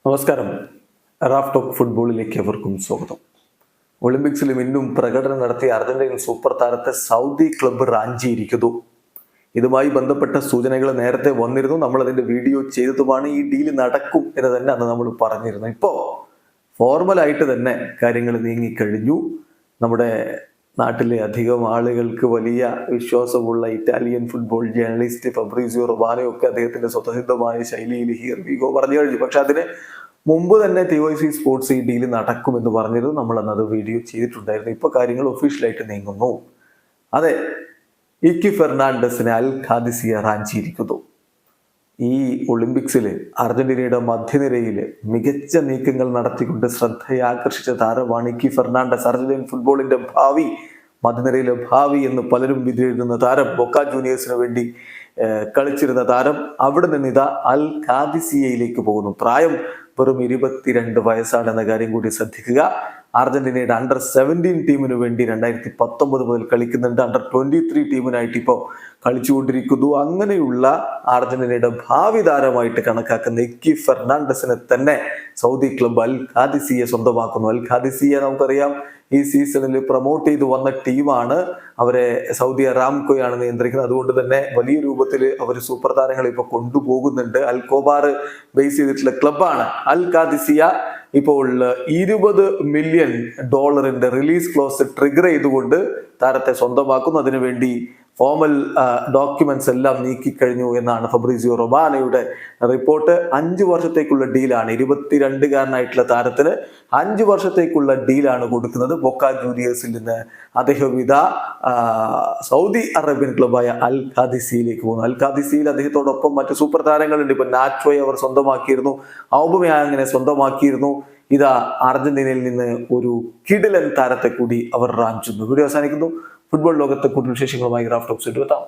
നമസ്കാരം. Raf talk ഫുട്ബോളിലേക്ക് എവർക്കും സ്വാഗതം. ഒളിമ്പിക്സിലും ഇന്നും പ്രകടനം നടത്തിയ അർജന്റീൻ സൂപ്പർ താരത്തെ സൗദി ക്ലബ്ബ് റാഞ്ചിയിരിക്കുന്നു. ഇതുമായി ബന്ധപ്പെട്ട സൂചനകൾ നേരത്തെ വന്നിരുന്നു. നമ്മൾ അതിന്റെ വീഡിയോ ചെയ്തതുമാണ്. ഈ ഡീൽ നടക്കും എന്ന് തന്നെ അന്ന് നമ്മൾ പറഞ്ഞിരുന്നു. ഇപ്പോൾ ഫോർമലായിട്ട് തന്നെ കാര്യങ്ങൾ നീങ്ങിക്കഴിഞ്ഞു. നമ്മുടെ നാട്ടിലെ അധികം ആളുകൾക്ക് വലിയ വിശ്വാസമുള്ള ഇറ്റാലിയൻ ഫുട്ബോൾ ജേർണലിസ്റ്റ് ഫബ്രീസിയോ റൊമാനയൊക്കെ അദ്ദേഹത്തിന്റെ സ്വതസിദ്ധമായ ശൈലിയിൽ ഹിയർ വി ഗോ പറഞ്ഞു കഴിഞ്ഞു. പക്ഷെ അതിന് മുമ്പ് തന്നെ TYC സ്പോർട്സ് ഈ ഡീൽ നടക്കുമെന്ന് പറഞ്ഞിരുന്നു. നമ്മൾ അന്നത് വീഡിയോ ചെയ്തിട്ടുണ്ടായിരുന്നു. ഇപ്പൊ കാര്യങ്ങൾ ഒഫീഷ്യലായിട്ട് നീങ്ങുന്നു. അതെ, ഇക്കി ഫെർണാണ്ടസിനെ അൽ ഖാദിസിയ റാഞ്ചിയിരിക്കുന്നു. ഈ ഒളിമ്പിക്സിൽ അർജന്റീനയുടെ മധ്യനിരയിൽ മികച്ച നീക്കങ്ങൾ നടത്തിക്കൊണ്ട് ശ്രദ്ധയാകർഷിച്ച താരമാണ് ഇക്കി ഫെർണാണ്ടസ്. അർജന്റീൻ ഫുട്ബോളിന്റെ ഭാവി, മധ്യനിരയിലെ ഭാവി എന്ന് പലരും വിധിയെഴുതുന്ന താരം, ബൊക്ക ജൂനിയേഴ്സിന് വേണ്ടി കളിച്ചിരുന്ന താരം, അവിടെ നിന്ന് ഇതാ അൽ ഖാദിസിയയിലേക്ക് പോകുന്നു. പ്രായം വെറും 22 വയസ്സാണെന്ന കാര്യം കൂടി ശ്രദ്ധിക്കുക. അർജന്റീനയുടെ അണ്ടർ-17 ടീമിന് വേണ്ടി 2019 മുതൽ കളിക്കുന്നുണ്ട്. അണ്ടർ-23 ടീമിനായിട്ട് ഇപ്പോൾ കളിച്ചുകൊണ്ടിരിക്കുന്നു. അങ്ങനെയുള്ള അർജന്റീനയുടെ ഭാവി താരമായിട്ട് കണക്കാക്കുന്ന ഇക്കി ഫെർണാണ്ടസിനെ തന്നെ സൗദി ക്ലബ്ബ് അൽ ഖാദിസിയെ സ്വന്തമാക്കുന്നു. അൽ ഖാദിസിയെ നമുക്കറിയാം, ഈ സീസണിൽ പ്രൊമോട്ട് ചെയ്ത് വന്ന ടീമാണ്. അവരെ സൗദി അറാംകോയാണ് നിയന്ത്രിക്കുന്നത്. അതുകൊണ്ട് തന്നെ വലിയ രൂപത്തിൽ അവർ സൂപ്പർ താരങ്ങളെ ഇപ്പൊ കൊണ്ടുപോകുന്നുണ്ട്. അൽ കോബാർ ബേസ് ചെയ്തിട്ടുള്ള ക്ലബ്ബാണ് അൽ ഖാദിസിയ. ഇപ്പോൾ $20 മില്യൺ റിലീസ് ക്ലോസ് ട്രിഗർ ചെയ്തുകൊണ്ട് താരത്തെ സ്വന്തമാക്കുന്നു. അതിനുവേണ്ടി ഫോമൽ ഡോക്യുമെന്റ്സ് എല്ലാം നീക്കിക്കഴിഞ്ഞു എന്നാണ് ഫബ്രീസിയോ റൊമാനയുടെ റിപ്പോർട്ട്. 5 വർഷത്തേക്കുള്ള ഡീലാണ്. 22-കാരനായിട്ടുള്ള താരത്തിന് 5 വർഷത്തേക്കുള്ള ഡീലാണ് കൊടുക്കുന്നത്. ബൊക്ക ജൂനിയേഴ്സിൽ നിന്ന് അദ്ദേഹം ഇതാ സൗദി അറേബ്യൻ ക്ലബായ അൽ ഖാദിസിയിലേക്ക് പോകുന്നു. അൽ ഖാദിസിയിൽ അദ്ദേഹത്തോടൊപ്പം മറ്റു സൂപ്പർ താരങ്ങളുണ്ട്. ഇപ്പൊ നാച്ചോയെ അവർ സ്വന്തമാക്കിയിരുന്നു, ഔബമയാങ്ങിനെ സ്വന്തമാക്കിയിരുന്നു. ഇതാ അർജന്റീനയിൽ നിന്ന് ഒരു കിടിലൻ താരത്തെ കൂടി അവർ റാഞ്ചുന്നു. വീഡിയോ അവസാനിക്കുന്നു. ഫുട്ബോൾ ലോകത്തെ കൂടുതൽ വിശേഷങ്ങളുമായി റാഫ് ടോക്സ് എത്താം.